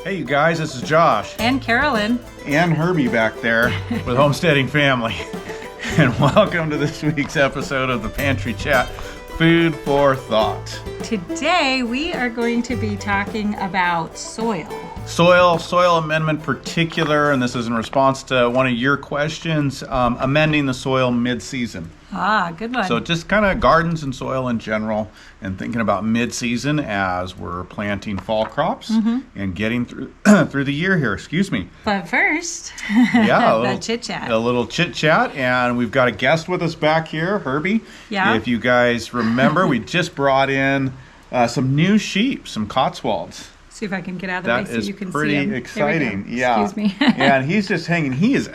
Hey you guys, this is Josh. And Carolyn. And Herbie back there with Homesteading Family. And welcome to this week's episode of the Pantry Chat, Food for Thought. Today we are going to be talking about soil. Soil amendment particular, and this is in response to one of your questions, amending the soil mid-season. Ah, good one. So just kind of gardens and soil in general, and thinking about mid-season as we're planting fall crops and getting through through the year here. Excuse me. But first, the chit-chat. A little chit-chat, and we've got a guest with us back here, Herbie. Yeah. If you guys remember, we just brought in some new sheep, some Cotswolds. See if I can get out of the way so you can see him. That is pretty exciting. Yeah. Excuse me. And he's just hanging. He's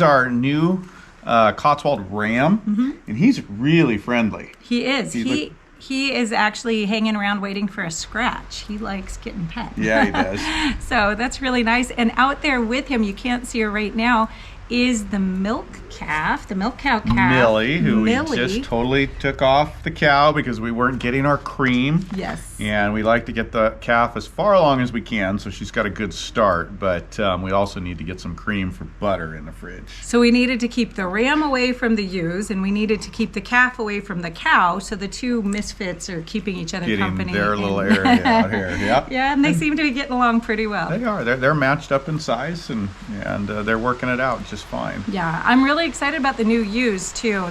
our new Cotswold ram, and he's really friendly. He is. He is actually hanging around waiting for a scratch. He likes getting pet. Yeah, he does. So that's really nice. And out there with him, you can't see her right now, is the milk cow calf. Millie, who we just totally took off the cow because we weren't getting our cream. Yes. And we like to get the calf as far along as we can, so she's got a good start. But we also need to get some cream for butter in the fridge. So we needed to keep the ram away from the ewes, and we needed to keep the calf away from the cow, so the two misfits are keeping each other company. Getting their little area out here. Yep. Yeah, and they seem to be getting along pretty well. They are. They're matched up in size, and they're working it out just fine. Yeah, I'm really excited about the new ewes too.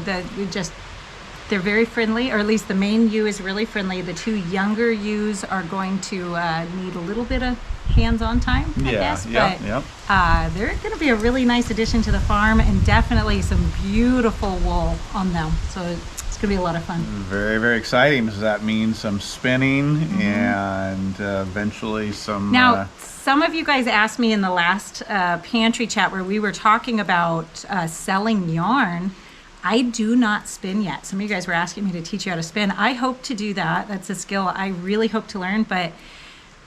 They're very friendly, or at least the main ewe is really friendly. The two younger ewes are going to need a little bit of hands-on time, I guess. But they're going to be a really nice addition to the farm, and definitely some beautiful wool on them. So it's going to be a lot of fun. Very, very exciting. Does that mean some spinning and eventually some... Now, some of you guys asked me in the last pantry chat where we were talking about selling yarn. I do not spin yet. Some of you guys were asking me to teach you how to spin. I hope to do that. That's a skill I really hope to learn, but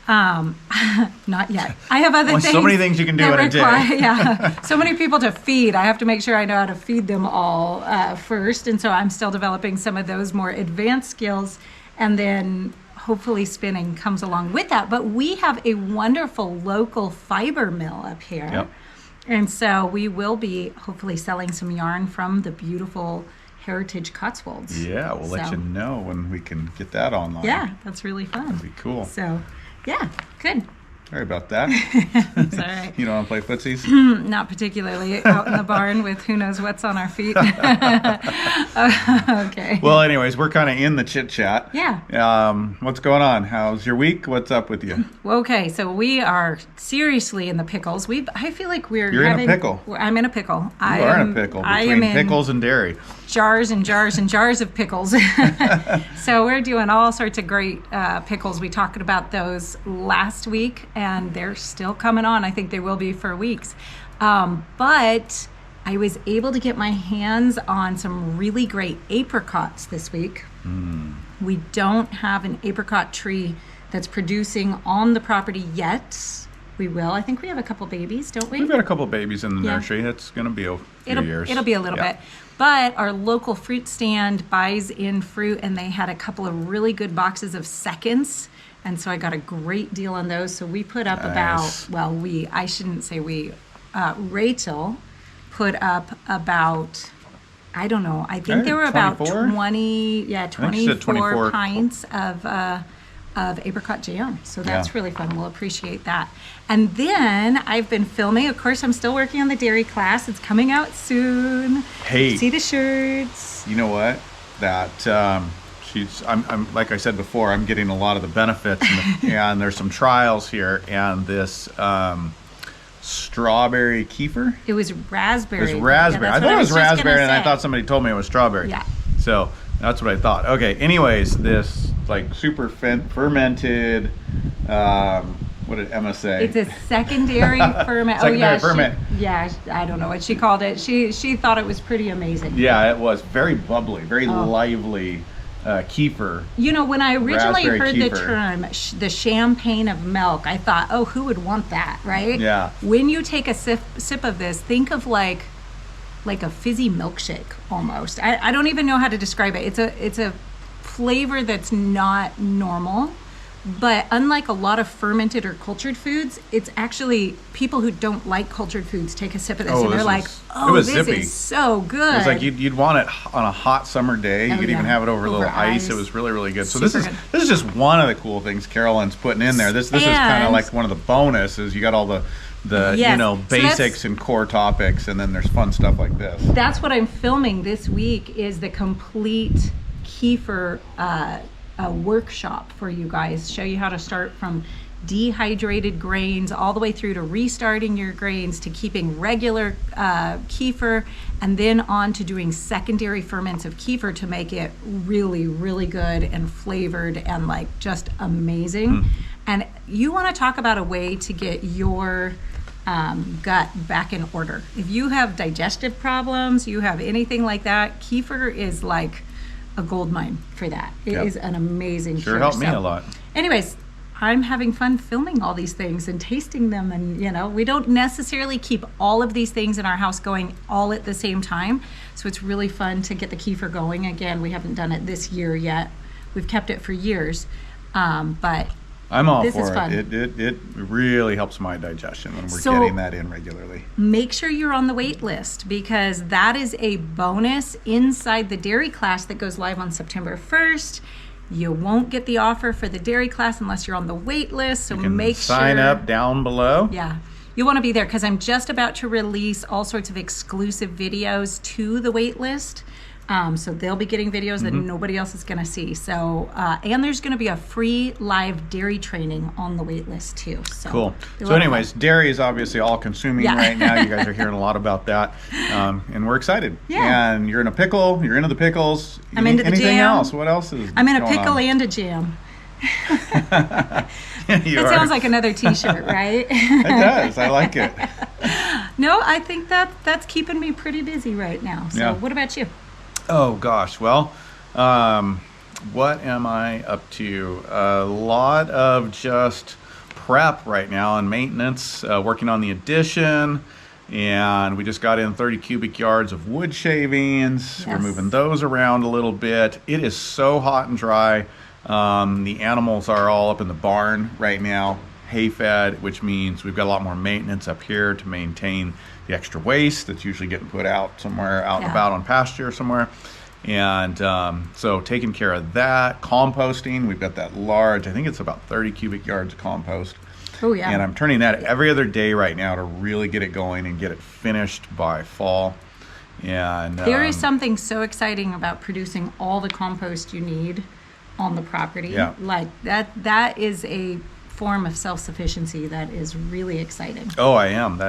not yet. I have other things. So many things you can do in a day. Yeah, so many people to feed. I have to make sure I know how to feed them all first, and so I'm still developing some of those more advanced skills, and then hopefully spinning comes along with that. But we have a wonderful local fiber mill up here. Yep. And so we will be hopefully selling some yarn from the beautiful heritage Cotswolds. Yeah, we'll let you know when we can get that online. Yeah, that's really fun. That'd be cool. So, yeah, good. Sorry about that. It's all right. You don't want to play footsies? Not particularly. Out in the barn with who knows what's on our feet. Okay. Well, anyways, we're kind of in the chit chat. Yeah. What's going on? How's your week? What's up with you? Okay, so we are seriously in the pickles. I feel like we're You're in a pickle. I'm in a pickle. You are in a pickle between pickles and dairy. Jars and jars and jars of pickles. So we're doing all sorts of great pickles. We talked about those last week, and they're still coming on. I think they will be for weeks. But I was able to get my hands on some really great apricots this week. We don't have an apricot tree that's producing on the property yet. We will. I think we have a couple babies, don't we? We've got a couple babies in the nursery. It's going to be a few years. It'll be a little bit. But our local fruit stand buys in fruit, and they had a couple of really good boxes of seconds. And so I got a great deal on those. So we put up I shouldn't say we, Rachel put up about, I don't know, I think there were about 24 pints of apricot jam. So that's really fun. We'll appreciate that. And then I've been filming. Of course, I'm still working on the dairy class. It's coming out soon. Hey. See the shirts. You know what? I'm like I said before, I'm getting a lot of the benefits, and there's some trials here, and this strawberry kefir. It was raspberry. It was raspberry. Yeah, I thought it was raspberry, and I thought somebody told me it was strawberry. Yeah. So that's what I thought. Okay. Anyways, this like super fermented. What did Emma say? It's a secondary ferment. Secondary ferment. I don't know what she called it. She thought it was pretty amazing. Yeah, it was very bubbly, very lively. Kefir. You know, when I originally heard the kefir. term, the champagne of milk, I thought, oh, who would want that, right? Yeah. When you take a sip of this, think of like a fizzy milkshake almost. I don't even know how to describe it. It's a flavor that's not normal. But unlike a lot of fermented or cultured foods, it's actually people who don't like cultured foods take a sip of this and they're like, this zippy. Is so good. It was like you'd want it on a hot summer day. You could even have it over a little ice. It was really, really good. So this is just one of the cool things Carolyn's putting in there. This is kind of like one of the bonuses. You got all the basics and core topics, and then there's fun stuff like this. That's what I'm filming this week is the complete kefir workshop for you guys. Show you how to start from dehydrated grains all the way through to restarting your grains to keeping regular kefir, and then on to doing secondary ferments of kefir to make it really, really good and flavored and like just amazing. And you want to talk about a way to get your gut back in order. If you have digestive problems, you have anything like that, kefir is like a gold mine for that. It is an amazing cure. Helped me a lot. Anyways, I'm having fun filming all these things and tasting them, and we don't necessarily keep all of these things in our house going all at the same time. So it's really fun to get the kefir going. Again, we haven't done it this year yet. We've kept it for years, but I'm all this for is it. fun. It really helps my digestion when we're getting that in regularly. Make sure you're on the wait list, because that is a bonus inside the dairy class that goes live on September 1st. You won't get the offer for the dairy class unless you're on the wait list. So make sure sign up down below. Yeah. You want to be there, because I'm just about to release all sorts of exclusive videos to the wait list. So they'll be getting videos that nobody else is going to see. So, and there's going to be a free live dairy training on the wait list too. So cool. So anyways, dairy is obviously all consuming right now. You guys are hearing a lot about that. And we're excited. Yeah. And you're in a pickle. You're into the pickles. I'm into the anything jam. Else? What else is I'm in a pickle and a jam. It sounds like another t-shirt, right? It does. I like it. No, I think that's keeping me pretty busy right now. So what about you? Oh gosh, well, what am I up to? A lot of just prep right now and maintenance, working on the addition, and we just got in 30 cubic yards of wood shavings. Yes. We're moving those around a little bit. It is so hot and dry. The animals are all up in the barn right now, hay fed, which means we've got a lot more maintenance up here to maintain the extra waste that's usually getting put out somewhere out and about on pasture somewhere. And so taking care of that. Composting, we've got that large, I think it's about 30 cubic yards of compost. Oh yeah. And I'm turning that every other day right now to really get it going and get it finished by fall. And there is something so exciting about producing all the compost you need on the property. Yeah. Like that is a form of self-sufficiency that is really exciting. Oh, I am.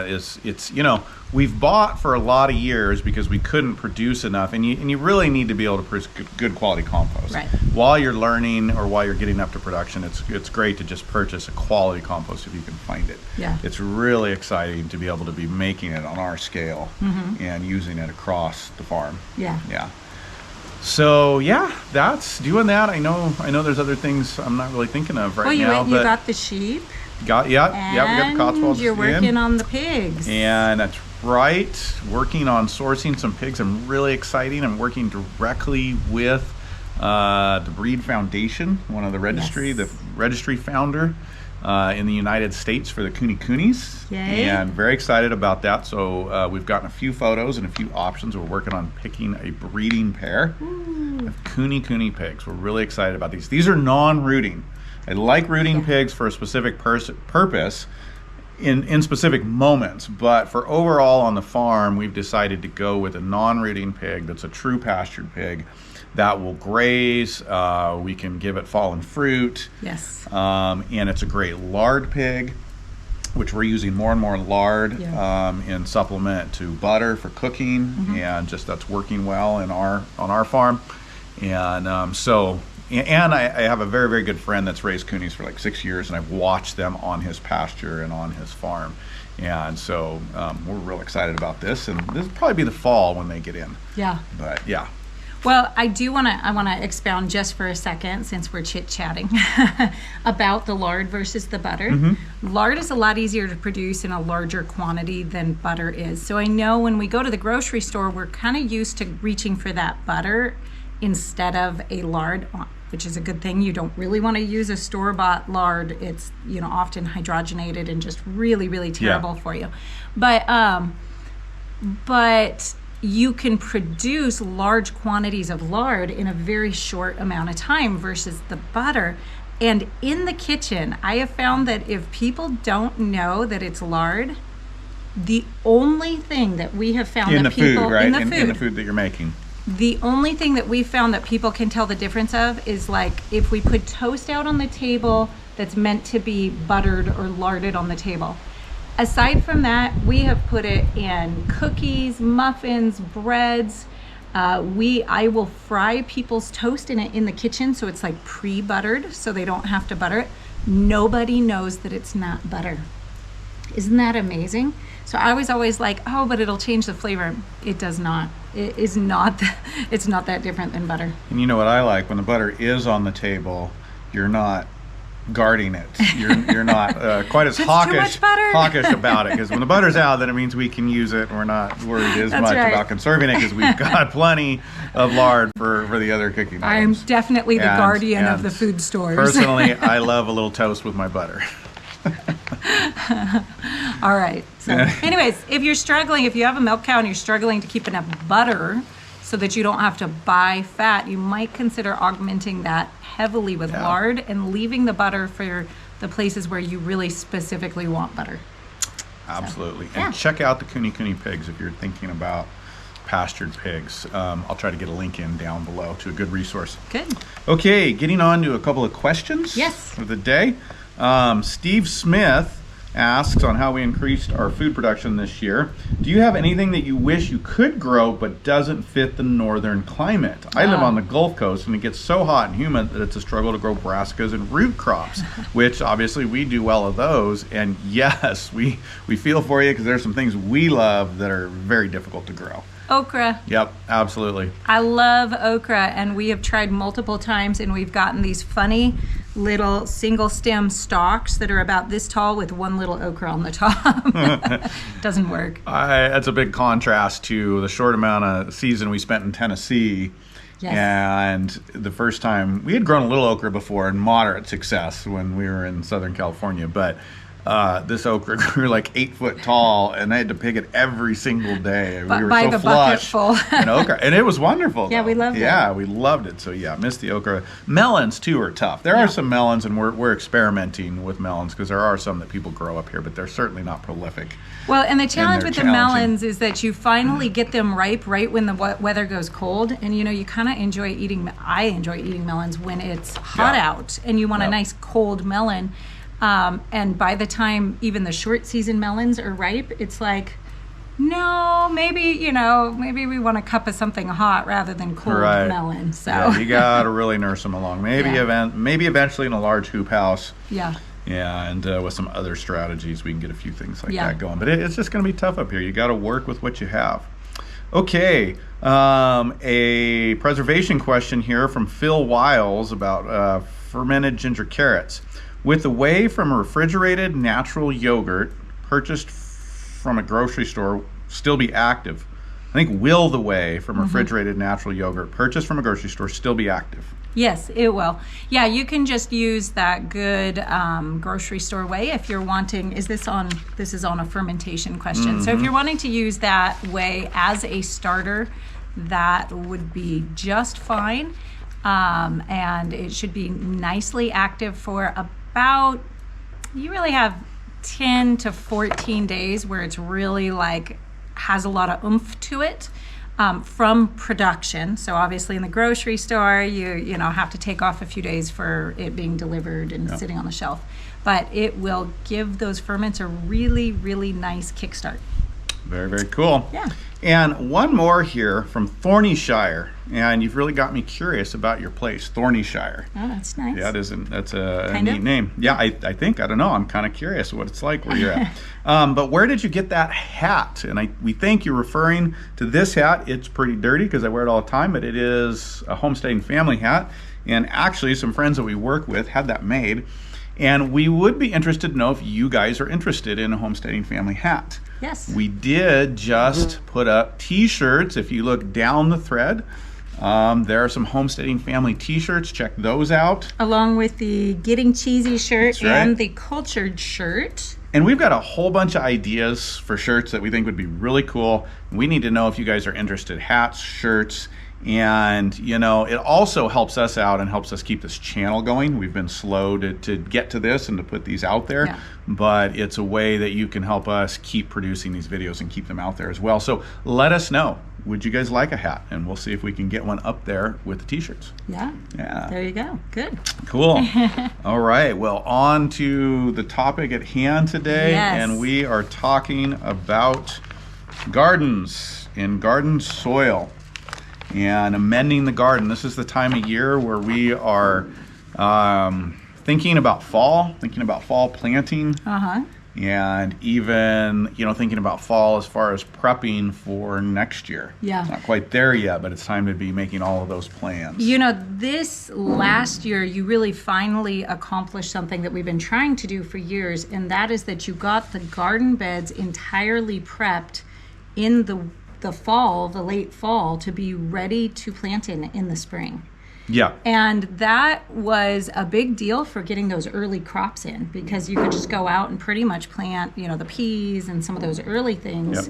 We've bought for a lot of years because we couldn't produce enough, and you really need to be able to produce good quality compost. Right. While you're learning or while you're getting up to production, it's great to just purchase a quality compost if you can find it. Yeah. It's really exciting to be able to be making it on our scale and using it across the farm. Yeah. Yeah. So that's doing that. I know there's other things I'm not really thinking of right now. You got the sheep. We got the Cotswolds. You're working on the pigs. And that's right. Working on sourcing some pigs. I'm really excited. I'm working directly with the Breed Foundation, one of the the registry founder in the United States for the Coonies. Yay. And very excited about that. So we've gotten a few photos and a few options. We're working on picking a breeding pair of Cooney pigs. We're really excited about these. These are non-rooting. I like rooting pigs for a specific purpose in specific moments, but for overall on the farm, we've decided to go with a non-rooting pig that's a true pastured pig that will graze. We can give it fallen fruit. Yes. And it's a great lard pig, which we're using more and more lard in supplement to butter for cooking, and just that's working well on our farm. And and I have a very, very good friend that's raised coonies for like 6 years, and I've watched them on his pasture and on his farm. And so we're real excited about this, and this will probably be the fall when they get in. Yeah. But yeah. Well, I want to expound just for a second, since we're chit-chatting, about the lard versus the butter. Lard is a lot easier to produce in a larger quantity than butter is. So I know when we go to the grocery store, we're kind of used to reaching for that butter instead of a lard which is a good thing. You don't really want to use a store-bought lard. It's, often hydrogenated and just really, really terrible for you. But you can produce large quantities of lard in a very short amount of time versus the butter. And in the kitchen, I have found that if people don't know that it's lard, the only thing that we have found in that people food, right? in the food that you're making, the only thing that we found that people can tell the difference of is like if we put toast out on the table that's meant to be buttered or larded on the table. Aside from that, we have put it in cookies, muffins, breads. I will fry people's toast in it in the kitchen, so it's like pre-buttered, so they don't have to butter it. Nobody knows that it's not butter. Isn't that amazing? So I was always like, oh, but it'll change the flavor. It does not. It is not. It's not that different than butter. And you know what I like? When the butter is on the table, you're not guarding it. You're not quite as hawkish about it, because when the butter's out, then it means we can use it and we're not worried as much about conserving it, because we've got plenty of lard for the other cooking items. I'm definitely the guardian of the food stores. Personally, I love a little toast with my butter. All right. So anyways, if you're struggling, if you have a milk cow and you're struggling to keep enough butter so that you don't have to buy fat, you might consider augmenting that heavily with lard and leaving the butter for the places where you really specifically want butter. Absolutely. So, and check out the Kuni pigs if you're thinking about pastured pigs. I'll try to get a link in down below to a good resource. Good. Okay, getting on to a couple of questions for the day. Steve Smith asks on how we increased our food production this year. Do you have anything that you wish you could grow but doesn't fit the northern climate? I live on the Gulf Coast and it gets so hot and humid that it's a struggle to grow brassicas and root crops, which obviously we do well of those. And yes, we feel for you, because there's some things we love that are very difficult to grow. Okra. Yep, absolutely. I love okra, and we have tried multiple times, and we've gotten these funny little single stem stalks that are about this tall with one little okra on the top. Doesn't work. That's a big contrast to the short amount of season we spent in Tennessee. Yes. And the first time, we had grown a little okra before in moderate success when we were in Southern California, but this okra grew like 8 foot tall, and I had to pick it every single day. We were by so the flush bucket full. in okra, and it was wonderful. Yeah, we loved it. Yeah, we loved it. So yeah, missed the okra. Melons too are tough. There are some melons, and we're experimenting with melons, because there are some that people grow up here, but they're certainly not prolific. Well, and the challenge with the melons is that you finally get them ripe right when the weather goes cold, and you kind of enjoy eating. I enjoy eating melons when it's hot out, and you want a nice cold melon. And by the time even the short season melons are ripe, it's like, no, maybe we want a cup of something hot rather than cold melon. So yeah, you got to really nurse them along. Maybe eventually in a large hoop house. Yeah. Yeah, and with some other strategies, we can get a few things like that going. But it's just going to be tough up here. You got to work with what you have. Okay, a preservation question here from Phil Wiles about fermented ginger carrots. With the whey from a refrigerated natural yogurt purchased from a grocery store still be active? I think, will the whey from refrigerated natural yogurt purchased from a grocery store still be active? Yes, it will. Yeah, you can just use that good grocery store whey if you're wanting. This is on a fermentation question. So if you're wanting to use that whey as a starter, that would be just fine. And it should be nicely active for you really have 10 to 14 days where it's really has a lot of oomph to it from production. So obviously in the grocery store, you have to take off a few days for it being delivered and sitting on the shelf. But it will give those ferments a really, really nice kickstart. Very, very cool. Yeah. And one more here from Thornyshire, and you've really got me curious about your place, Thornyshire. Oh, that's nice. Yeah, that's a neat name. Yeah, I think, I don't know, I'm kind of curious what it's like where you're at. But where did you get that hat? And we think you're referring to this hat. It's pretty dirty because I wear it all the time, but it is a Homesteading family hat. And actually, some friends that we work with had that made. And we would be interested to know if you guys are interested in a Homesteading family hat. Yes. We did just put up t-shirts. If you look down the thread, There are some Homesteading family t-shirts. Check those out. Along with the Getting Cheesy shirt That's right. and the Cultured shirt. And we've got a whole bunch of ideas for shirts that we think would be really cool. We need to know if you guys are interested. Hats, shirts, and you know, it also helps us out and helps us keep this channel going. We've been slow to get to this and to put these out there, Yeah. but it's a way that you can help us keep producing these videos and keep them out there as well. So let us know. Would you guys like a hat? And we'll see if we can get one up there with the t-shirts. Yeah. Yeah. There you go. Good. Cool. All right. Well, on to the topic at hand today. Yes. And we are talking about gardens and garden soil and amending the garden. This is the time of year where we are thinking about fall planting. Uh-huh. And even, you know, thinking about fall as far as prepping for next year. Yeah. Not quite there yet, but it's time to be making all of those plans. You know, this last year, you really finally accomplished something that we've been trying to do for years, and that is that you got the garden beds entirely prepped in the fall, the late fall, to be ready to plant in the spring. Yeah. And that was a big deal for getting those early crops in, because you could just go out and pretty much plant, you know, the peas and some of those early things,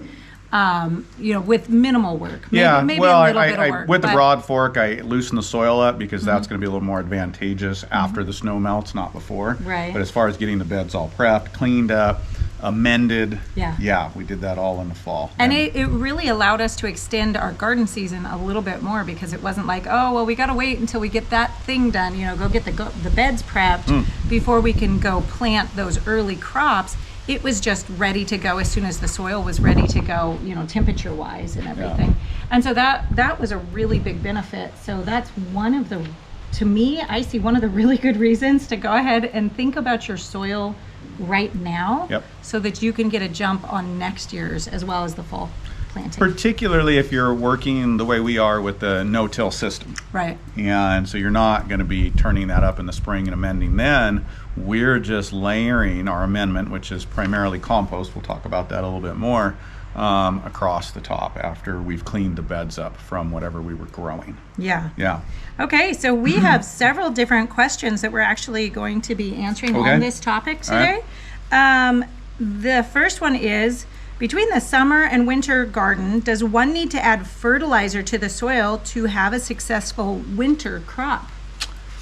you know, with minimal work. Maybe well, a little bit of work. with the broad fork, I loosen the soil up because that's going to be a little more advantageous after the snow melts, not before. Right. But as far as getting the beds all prepped, cleaned up, amended, Yeah. we did that all in the fall. And it really allowed us to extend our garden season a little bit more, because it wasn't like, oh, well, we got to wait until we get that thing done, you know, go get the beds prepped before we can go plant those early crops. It was just ready to go as soon as the soil was ready to go, you know, temperature-wise and everything. Yeah. And so that was a really big benefit. So that's one of the, to me, I see one of the really good reasons to go ahead and think about your soil right now, so that you can get a jump on next year's as well as the fall planting. Particularly if you're working the way we are with the no-till system. Right. And so you're not going to be turning that up in the spring and amending then. We're just layering our amendment, which is primarily compost. We'll talk about that a little bit more, across the top after we've cleaned the beds up from whatever we were growing. Yeah. Yeah. Okay, so we have several different questions that we're actually going to be answering on this topic today. The first one is, between the summer and winter garden, does one need to add fertilizer to the soil to have a successful winter crop?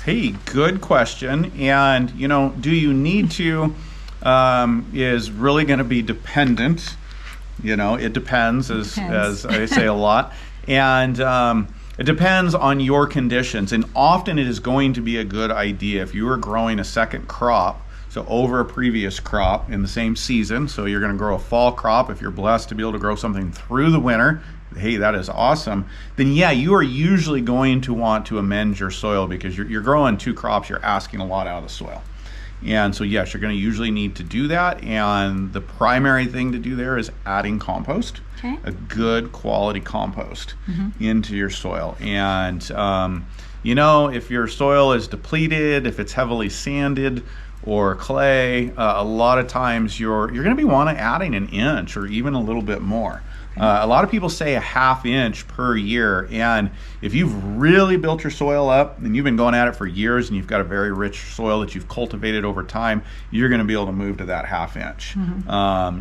Hey, good question. And, you know, do you need to, is really going to be dependent. You know, it depends, as I say a lot. And it depends on your conditions. And often it is going to be a good idea if you are growing a second crop, so over a previous crop in the same season. So you're going to grow a fall crop. If you're blessed to be able to grow something through the winter, hey, that is awesome. Then yeah, you are usually going to want to amend your soil, because you're growing two crops, you're asking a lot out of the soil. And so yes, you're going to usually need to do that. And the primary thing to do there is adding compost, a good quality compost into your soil. And you know, if your soil is depleted, if it's heavily sanded or clay, a lot of times you're going to be wanting adding an inch or even a little bit more. A lot of people say a ½ inch per year, and if you've really built your soil up and you've been going at it for years and you've got a very rich soil that you've cultivated over time, you're going to be able to move to that ½ inch.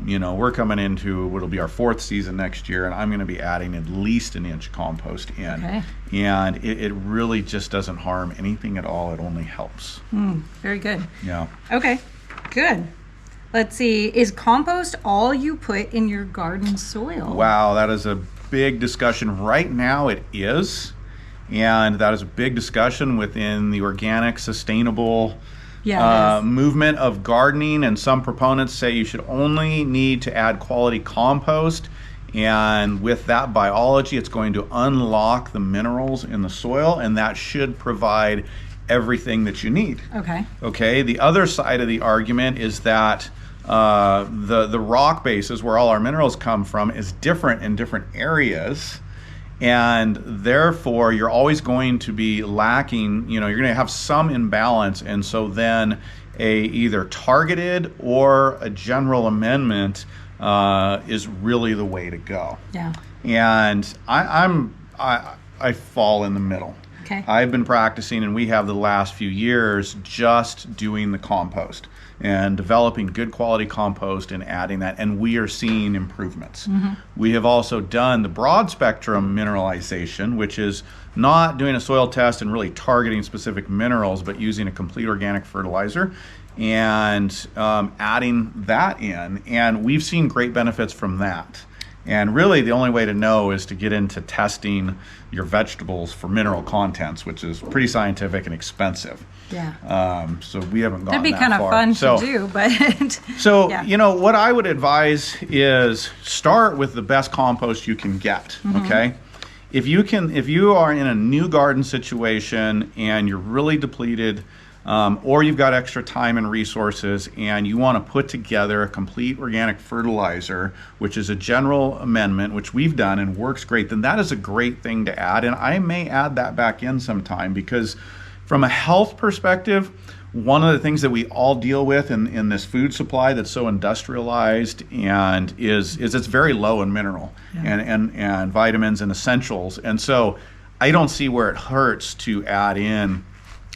You know, we're coming into what'll be our 4th season next year, and I'm going to be adding at least an inch compost in. And it really just doesn't harm anything at all. It only helps. Very good. Yeah. Okay, good. Let's see, is compost all you put in your garden soil? Wow, that is a big discussion. Right now it is, and that is a big discussion within the organic, sustainable movement of gardening. And some proponents say you should only need to add quality compost, and with that biology, it's going to unlock the minerals in the soil, and that should provide everything that you need. Okay, the other side of the argument is that the rock bases where all our minerals come from is different in different areas, and therefore you're always going to be lacking, you know, you're going to have some imbalance. And so then a either targeted or a general amendment is really the way to go. And I fall in the middle. Okay. I've been practicing, and we have the last few years just doing the compost and developing good quality compost and adding that, and we are seeing improvements. We have also done the broad spectrum mineralization, which is not doing a soil test and really targeting specific minerals, but using a complete organic fertilizer and adding that in, and we've seen great benefits from that. And really the only way to know is to get into testing your vegetables for mineral contents, which is pretty scientific and expensive. Yeah. So we haven't gone That'd be that kind of far. fun So- to do, but So, yeah. what I would advise is start with the best compost you can get, okay? If you are in a new garden situation and you're really depleted, or you've got extra time and resources and you want to put together a complete organic fertilizer, which is a general amendment, which we've done and works great, then that is a great thing to add. And I may add that back in sometime, because from a health perspective, one of the things that we all deal with in this food supply that's so industrialized and is it's very low in mineral and vitamins and essentials. And so I don't see where it hurts to add in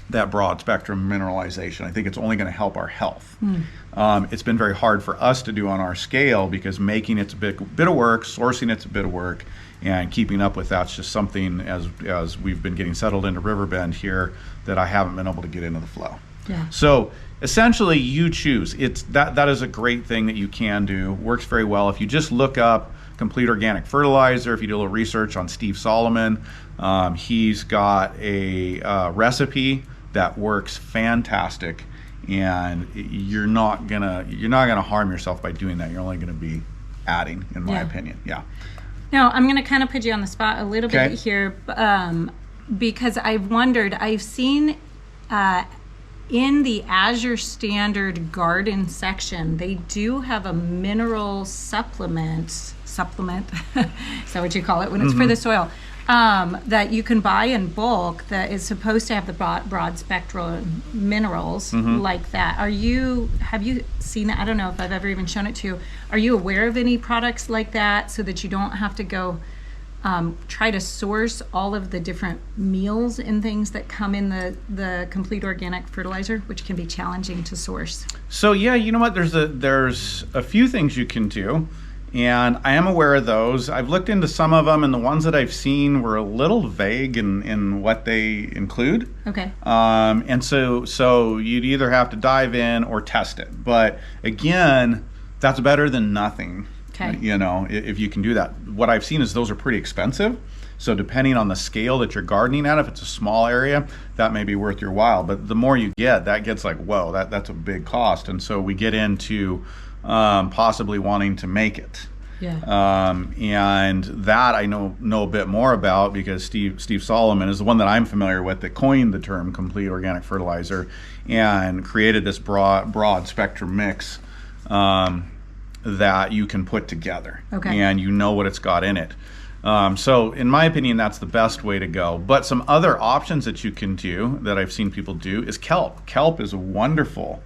that broad spectrum mineralization. I think it's only going to help our health. It's been very hard for us to do on our scale, because making it's a bit of work, sourcing it's a bit of work, and keeping up with that's just something, as we've been getting settled into Riverbend here, that I haven't been able to get into the flow. Yeah. So essentially you choose. That is a great thing that you can do. Works very well. If you just look up complete organic fertilizer, if you do a little research on Steve Solomon, he's got a recipe that works fantastic, and you're not gonna harm yourself by doing that. You're only gonna be adding, in my opinion. Yeah. Now, I'm going to kind of put you on the spot a little bit here, because I've wondered, I've seen in the Azure Standard Garden section, they do have a mineral supplement, is that what you call it, when it's for the soil, that you can buy in bulk that is supposed to have the broad spectrum minerals like that. Have you seen that? I don't know if I've ever even shown it to you. Are you aware of any products like that, so that you don't have to go try to source all of the different meals and things that come in the complete organic fertilizer, which can be challenging to source? So yeah, you know what? There's a few things you can do, and I am aware of those. I've looked into some of them, and the ones that I've seen were a little vague in what they include. Okay. And so you'd either have to dive in or test it. But again, that's better than nothing. Okay. If you can do that. What I've seen is those are pretty expensive. So depending on the scale that you're gardening at, if it's a small area, that may be worth your while. But the more you get, that gets like, whoa, that's a big cost. And so we get into possibly wanting to make it. Yeah. And that I know a bit more about, because Steve Solomon is the one that I'm familiar with that coined the term complete organic fertilizer and created this broad spectrum mix that you can put together. Okay. And you know what it's got in it. So in my opinion, that's the best way to go. But some other options that you can do that I've seen people do is kelp. Kelp is a wonderful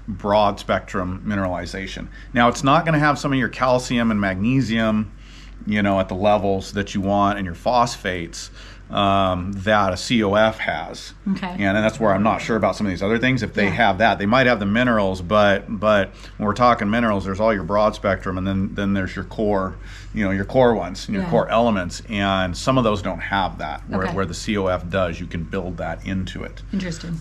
broad spectrum mineralization. Now, it's not going to have some of your calcium and magnesium, at the levels that you want, and your phosphates that a COF has. Okay. And that's where I'm not sure about some of these other things. If they have that, they might have the minerals, but when we're talking minerals, there's all your broad spectrum, and then there's your core, your core ones, your core elements, and some of those don't have that, where the COF does. You can build that into it. Interesting.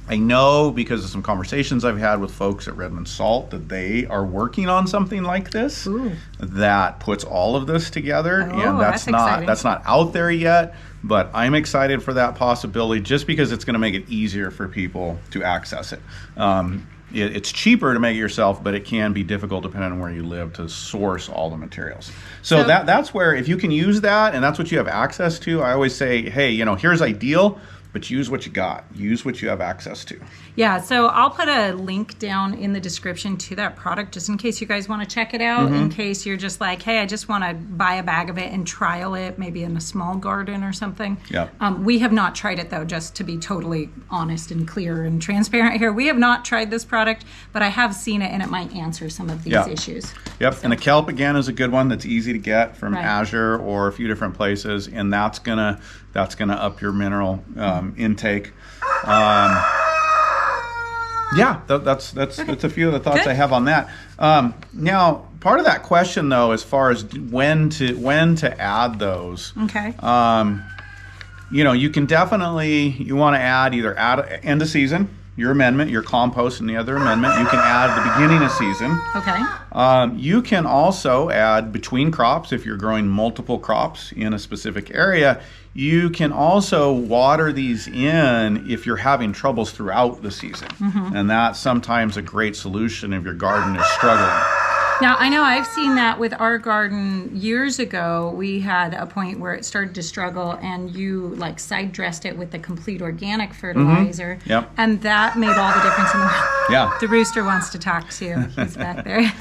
I know, because of some conversations I've had with folks at Redmond Salt, that they are working on something like this. Ooh. That puts all of this together, Oh, and that's exciting. that's not out there yet, but I'm excited for that possibility, just because it's going to make it easier for people to access it. It's cheaper to make it yourself, but it can be difficult, depending on where you live, to source all the materials. So that's where, if you can use that and that's what you have access to, I always say, hey, here's ideal, but use what you got. Use what you have access to. Yeah, so I'll put a link down in the description to that product just in case you guys want to check it out, in case you're just like, hey, I just want to buy a bag of it and trial it, maybe in a small garden or something. Yep. We have not tried it, though, just to be totally honest and clear and transparent here. We have not tried this product, but I have seen it, and it might answer some of these issues. Yep, and the kelp, again, is a good one that's easy to get from Right. Azure or a few different places, and that's gonna up your mineral intake. That's a few of the thoughts Good. I have on that. Now, part of that question, though, as far as when to add those, Okay. you can definitely, you want to add either at end of season, your amendment, your compost, and the other amendment. You can add at the beginning of season. Okay. You can also add between crops if you're growing multiple crops in a specific area. You can also water these in if you're having troubles throughout the season. And that's sometimes a great solution if your garden is struggling. Now, I know I've seen that with our garden years ago. We had a point where it started to struggle, and you like side dressed it with the complete organic fertilizer. Yep. And that made all the difference in the world. Yeah. The rooster wants to talk too. He's back there.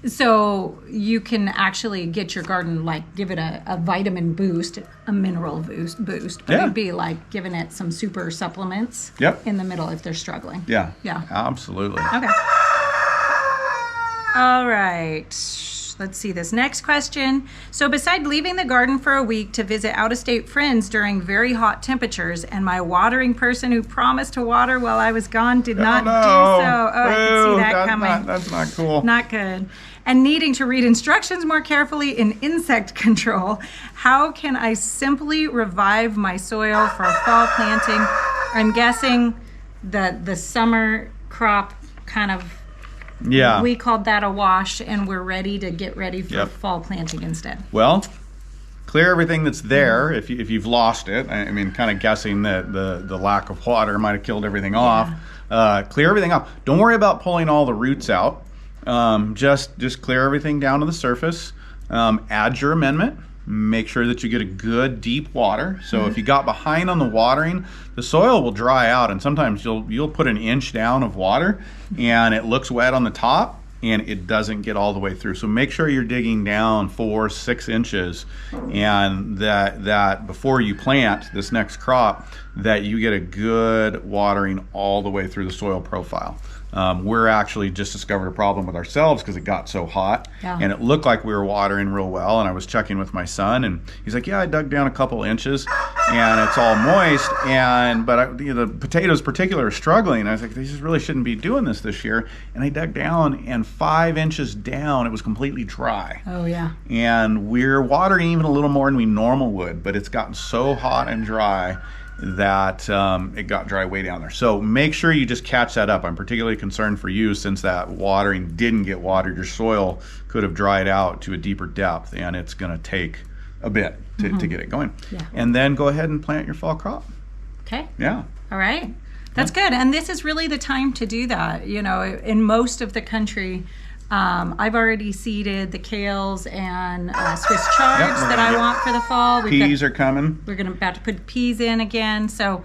So you can actually get your garden, like give it a vitamin boost, a mineral boost, but Yeah. it'd be like giving it some super supplements in the middle if they're struggling. Yeah. Yeah. Absolutely. Okay. All right. Let's see this next question. So beside leaving the garden for a week to visit out-of-state friends during very hot temperatures, and my watering person who promised to water while I was gone did not do so. Oh, I can see that coming. That's not cool. Not good. And needing to read instructions more carefully in insect control, how can I simply revive my soil for fall planting? I'm guessing that the summer crop kind of, we called that a wash, and we're ready to get ready for fall planting instead. Well, clear everything that's there if you've lost it. I mean, kind of guessing that the lack of water might have killed everything off. Clear everything up. Don't worry about pulling all the roots out. Just clear everything down to the surface. Add your amendment. Make sure that you get a good deep water. So if you got behind on the watering, the soil will dry out, and sometimes you'll put an inch down of water and it looks wet on the top and it doesn't get all the way through. So make sure you're digging down 4-6 inches, and that before you plant this next crop, that you get a good watering all the way through the soil profile. We're actually just discovered a problem with ourselves because it got so hot, and it looked like we were watering real well, and I was checking with my son, and he's like, yeah, I dug down a couple inches and it's all moist, but the potatoes particularly are struggling. I was like, they just really shouldn't be doing this year. And I dug down, and 5 inches down it was completely dry. Oh yeah. And we're watering even a little more than we normal would, but it's gotten so hot and dry that it got dry way down there. So make sure you just catch that up. I'm particularly concerned for you, since that watering didn't get watered. Your soil could have dried out to a deeper depth, and it's going to take a bit to get it going. And then go ahead and plant your fall crop. Okay. Yeah. All right. That's good. And this is really the time to do that. You know, in most of the country, I've already seeded the kales and Swiss chards that I want for the fall. Peas are coming. We're about to put peas in again. So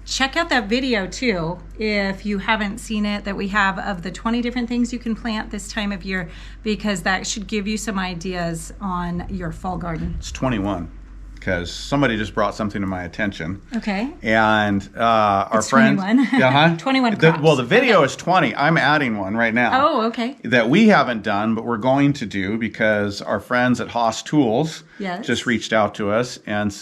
check out that video too if you haven't seen it, that we have of the 20 different things you can plant this time of year, because that should give you some ideas on your fall garden. It's 21. Because somebody just brought something to my attention. Okay. And our it's friend. 21. 21 crops. Well, the video is 20. I'm adding one right now. Oh, okay. That we haven't done, but we're going to do, because our friends at Haas Tools just reached out to us. And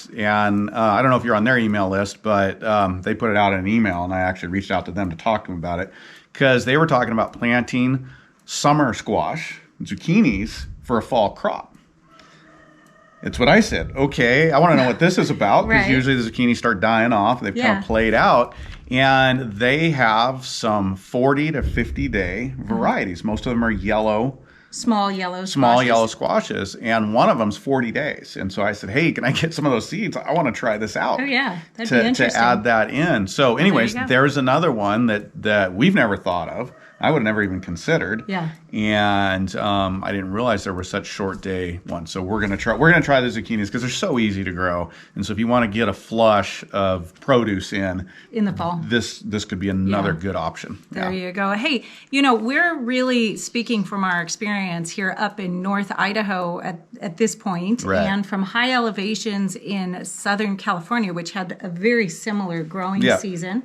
I don't know if you're on their email list, but they put it out in an email, and I actually reached out to them to talk to them about it, because they were talking about planting summer squash, zucchinis, for a fall crop. It's what I said. Okay, I want to know what this is about, because usually the zucchini start dying off. They've kind of played out, and they have some 40 to 50 day varieties. Most of them are yellow. Small yellow squashes, and one of them's 40 days. And so I said, hey, can I get some of those seeds? I want to try this out. Oh yeah, that'd be interesting. To add that in. So anyways, there's another one that we've never thought of, I would have never even considered. Yeah. And I didn't realize there were such short day ones. So we're gonna try the zucchinis because they're so easy to grow. And so if you want to get a flush of produce in the fall, this could be another good option. There you go. Hey, we're really speaking from our experience here up in North Idaho at this point, and from high elevations in Southern California, which had a very similar growing season.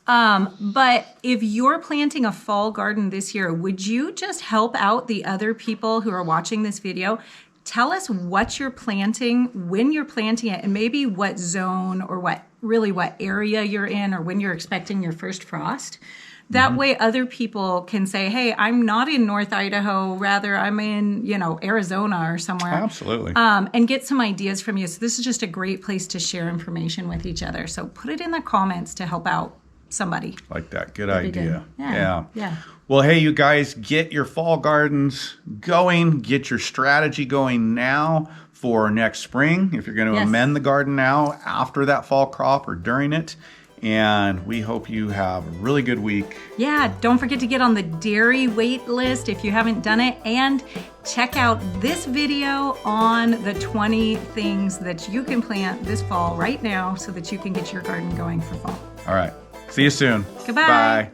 But if you're planting a fall garden this year, would you just help out the other people who are watching this video? Tell us what you're planting, when you're planting it, and maybe what zone or what area you're in, or when you're expecting your first frost. That way other people can say, hey, I'm not in North Idaho, rather I'm in, Arizona or somewhere. Absolutely. And get some ideas from you. So this is just a great place to share information with each other. So put it in the comments to help out somebody. Like that. Good idea. Yeah. Well, hey, you guys, get your fall gardens going. Get your strategy going now for next spring. If you're going to amend the garden now after that fall crop or during it. And we hope you have a really good week. Yeah, don't forget to get on the dairy wait list if you haven't done it. And check out this video on the 20 things that you can plant this fall right now so that you can get your garden going for fall. All right. See you soon. Goodbye. Bye.